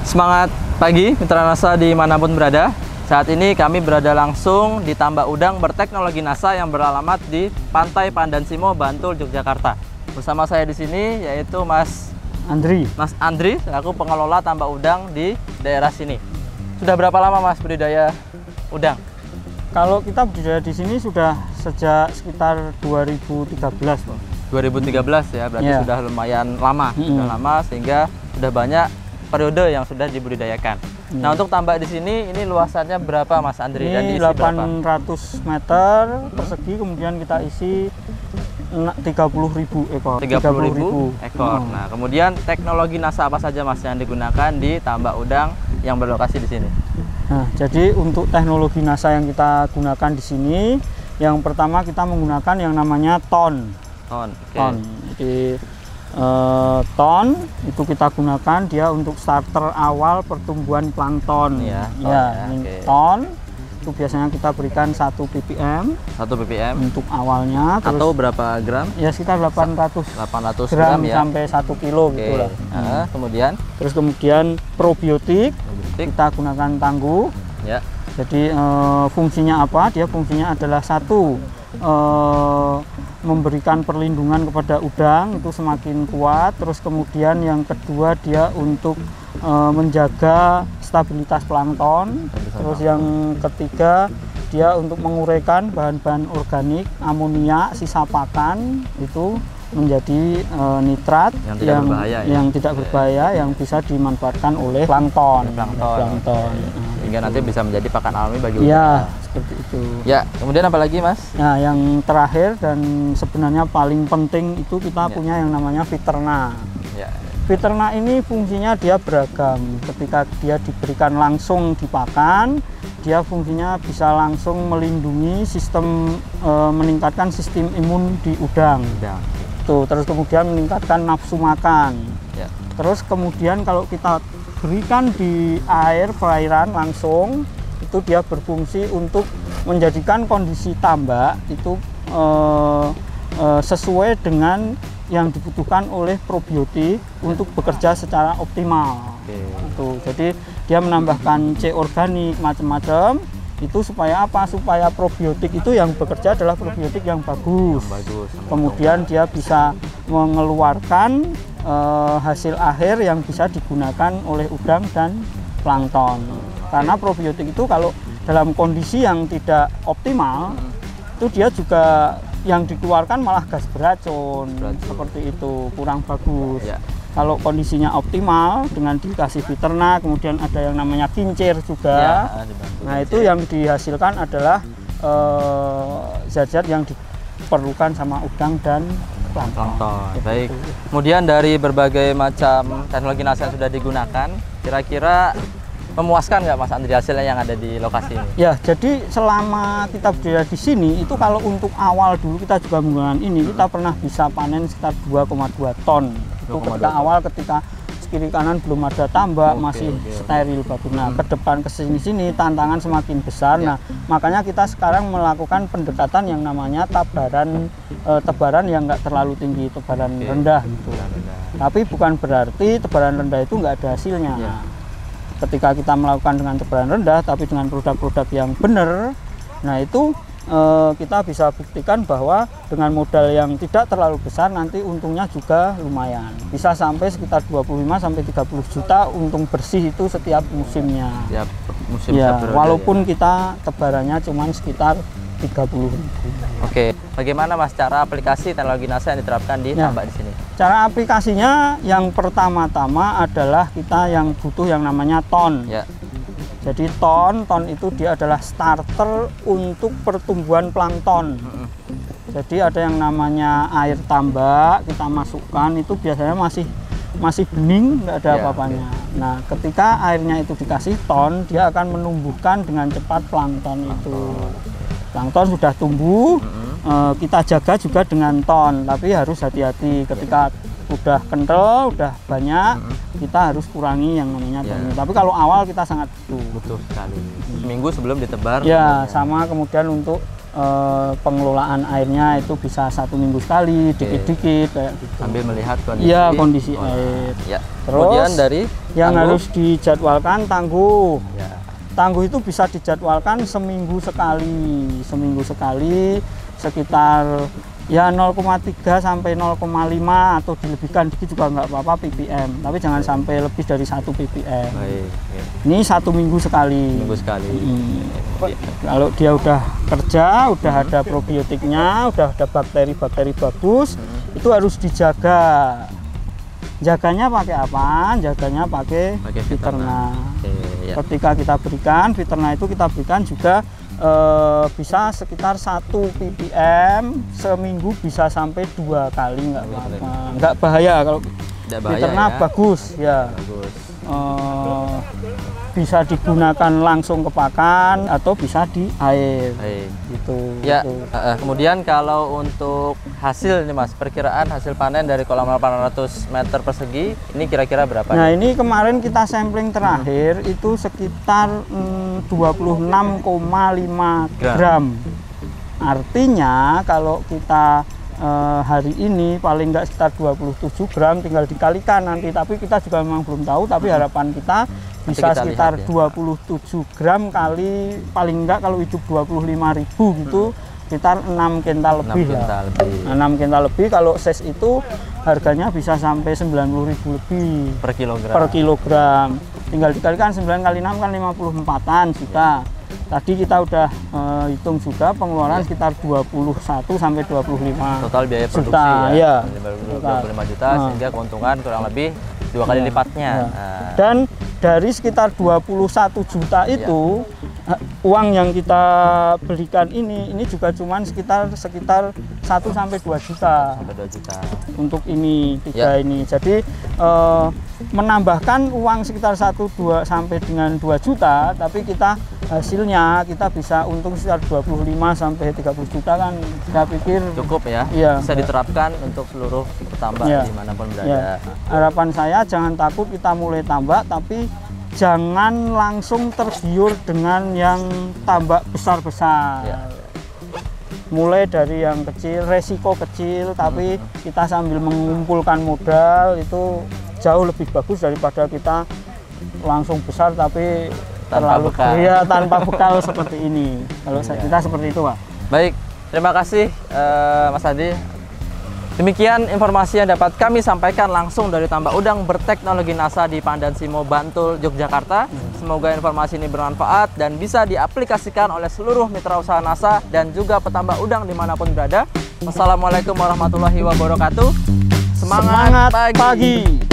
Semangat pagi mitra NASA dimanapun berada. Saat ini kami berada langsung di tambak udang berteknologi NASA yang beralamat di Pantai Pandansimo, Bantul, Yogyakarta. Bersama saya di sini yaitu Mas Andri, selaku pengelola tambak udang di daerah sini. Sudah berapa lama Mas budidaya udang? Kalau kita budidaya di sini sudah sejak sekitar 2013, Pak. 2013 ya, berarti sudah lumayan lama, sudah lama sehingga sudah banyak periode yang sudah dibudidayakan. Nah, untuk tambak di sini ini luasannya berapa Mas Andri? Ini dan diisi 800 meter persegi, kemudian kita isi 30.000 ekor. 30.000 ekor. Nah, kemudian teknologi NASA apa saja Mas yang digunakan di tambak udang yang berlokasi di sini? Nah, jadi untuk teknologi NASA yang kita gunakan di sini, yang pertama kita menggunakan yang namanya ton. Jadi ton itu kita gunakan dia untuk starter awal pertumbuhan plankton. Ton itu biasanya kita berikan 1 ppm untuk awalnya. Terus, atau berapa gram? Ya sekitar 800 gram ya, sampai 1 kilo gitu lah. Kemudian probiotik kita gunakan tangguh ya. Jadi fungsinya apa? Dia fungsinya adalah satu, memberikan perlindungan kepada udang itu semakin kuat. Terus kemudian yang kedua dia untuk menjaga stabilitas plankton. Terus yang ketiga dia untuk menguraikan bahan-bahan organik, amonia, sisa pakan itu menjadi nitrat yang tidak berbahaya yang bisa dimanfaatkan oleh plankton. Sehingga nanti bisa menjadi pakan alami bagi udang. Ya, seperti itu. Ya, kemudian apa lagi Mas? Nah, yang terakhir dan sebenarnya paling penting itu kita punya yang namanya Viterna. Viterna ini fungsinya dia beragam. Ketika dia diberikan langsung di pakan, dia fungsinya bisa langsung melindungi sistem, meningkatkan sistem imun di udang. Tuh, terus kemudian meningkatkan nafsu makan. Terus kemudian kalau kita berikan di air perairan langsung, itu dia berfungsi untuk menjadikan kondisi tambak itu sesuai dengan yang dibutuhkan oleh probiotik untuk bekerja secara optimal. Jadi dia menambahkan C organik macam-macam itu supaya apa? Supaya probiotik itu yang bekerja adalah probiotik yang bagus. Kemudian dia bisa mengeluarkan hasil akhir yang bisa digunakan oleh udang dan plankton. Karena probiotik itu kalau dalam kondisi yang tidak optimal itu dia juga yang dikeluarkan malah gas beracun. Seperti itu, kurang bagus. Kalau kondisinya optimal dengan dikasih Viterna, kemudian ada yang namanya kincir juga. Nah, itu yang dihasilkan adalah zat-zat yang diperlukan sama udang dan plankton. Baik. Kemudian dari berbagai macam teknologi NASA yang sudah digunakan, kira-kira memuaskan nggak Mas Andri hasilnya yang ada di lokasi ini? Ya, jadi selama kita berada di sini itu kalau untuk awal dulu kita juga menggunakan ini, kita pernah bisa panen sekitar 2,2 ton. Itu ketika kiri kanan belum ada tambak, masih steril bagus. Nah, ke depan ke sini tantangan semakin besar. Nah, makanya kita sekarang melakukan pendekatan yang namanya tebaran yang nggak terlalu tinggi, tebaran rendah gitu. Tapi bukan berarti tebaran rendah itu nggak ada hasilnya. Ketika kita melakukan dengan tebaran rendah tapi dengan produk-produk yang benar, nah itu kita bisa buktikan bahwa dengan modal yang tidak terlalu besar nanti untungnya juga lumayan. Bisa sampai sekitar 25-30 juta untung bersih itu setiap musimnya. Walaupun kita tebarannya cuma sekitar 30.000. Oke, bagaimana Mas cara aplikasi teknologi NASA yang diterapkan di tambak di sini? Cara aplikasinya yang pertama-tama adalah kita yang butuh yang namanya ton. Jadi ton itu dia adalah starter untuk pertumbuhan plankton. Jadi ada yang namanya air tambak kita masukkan itu biasanya masih bening, nggak ada apa-apanya. Nah, ketika airnya itu dikasih ton, dia akan menumbuhkan dengan cepat plankton itu. Plankton sudah tumbuh, kita jaga juga dengan ton, tapi harus hati-hati ketika udah kental, udah banyak, kita harus kurangi yang namanya ton. Tapi kalau awal kita sangat butuh sekali. Seminggu sebelum ditebar. Sama kemudian untuk pengelolaan airnya itu bisa 1 minggu sekali, dikit-dikit kayak gitu. Sambil melihat kondisi, ya, kondisi air. Ya. Terus Kemudian dari yang tangguh, harus dijadwalkan tangguh. ya. Tangguh itu bisa dijadwalkan seminggu sekali sekitar ya 0,3 sampai 0,5 atau dilebihkan dikit juga nggak apa-apa ppm, tapi jangan sampai lebih dari 1 ppm. Baik, ya. Ini 1 minggu sekali. Minggu sekali. Kalau dia udah kerja, udah ada probiotiknya, udah ada bakteri-bakteri bagus, itu harus dijaga. Jaganya pakai apa? Jaganya pakai Viterna. Ya. Ketika kita berikan Viterna itu kita berikan juga bisa sekitar 1 ppm seminggu, bisa sampai 2 kali, nggak apa-apa, nggak bahaya. Kalau Viterna ya. Bagus ya. Bagus. Bisa digunakan langsung ke pakan atau bisa di air. Gitu. Ya. Gitu. Kemudian kalau untuk hasil nih Mas, perkiraan hasil panen dari kolam 800 meter persegi ini kira-kira berapa? Nah, ini kemarin kita sampling terakhir itu sekitar 26,5 gram. Artinya kalau kita hari ini paling nggak sekitar 27 gram, tinggal dikalikan nanti, tapi kita juga memang belum tahu, tapi harapan kita bisa sekitar 27 gram kali paling enggak kalau hidup 25.000 gitu, sekitar 6 kental lebih lah. 6 kental lebih. Kalau ses itu harganya bisa sampai 90.000 lebih per kilogram. Tinggal dikalikan 9 kali 6 kan 54-an juta. Tadi kita udah hitung juga pengeluaran sekitar 21 sampai 25 total biaya produksi juta, ya. 25 juta sehingga keuntungan kurang lebih 2 kali lipatnya. Dan dari sekitar 21 juta itu uang yang kita belikan ini juga cuman sekitar 1 sampai 2 juta. Untuk ini 3 ini. Jadi menambahkan uang sekitar 1-2 sampai dengan 2 juta, tapi kita hasilnya kita bisa untung sekitar 25 sampai 30 juta kan, saya pikir cukup ya, bisa diterapkan untuk seluruh petambak dimanapun berada. Harapan saya jangan takut kita mulai tambak, tapi jangan langsung tergiur dengan yang tambak besar-besar. Mulai dari yang kecil, resiko kecil, tapi kita sambil mengumpulkan modal itu jauh lebih bagus daripada kita langsung besar tapi terlalu tanpa bekal seperti ini. Kalau kita seperti itu, Pak. Baik, terima kasih Mas Adi. Demikian informasi yang dapat kami sampaikan langsung dari tambak udang berteknologi NASA di Pandan Simo, Bantul, Yogyakarta. Semoga informasi ini bermanfaat dan bisa diaplikasikan oleh seluruh mitra usaha NASA dan juga petambak udang dimanapun berada. Wassalamualaikum warahmatullahi wabarakatuh. Semangat pagi.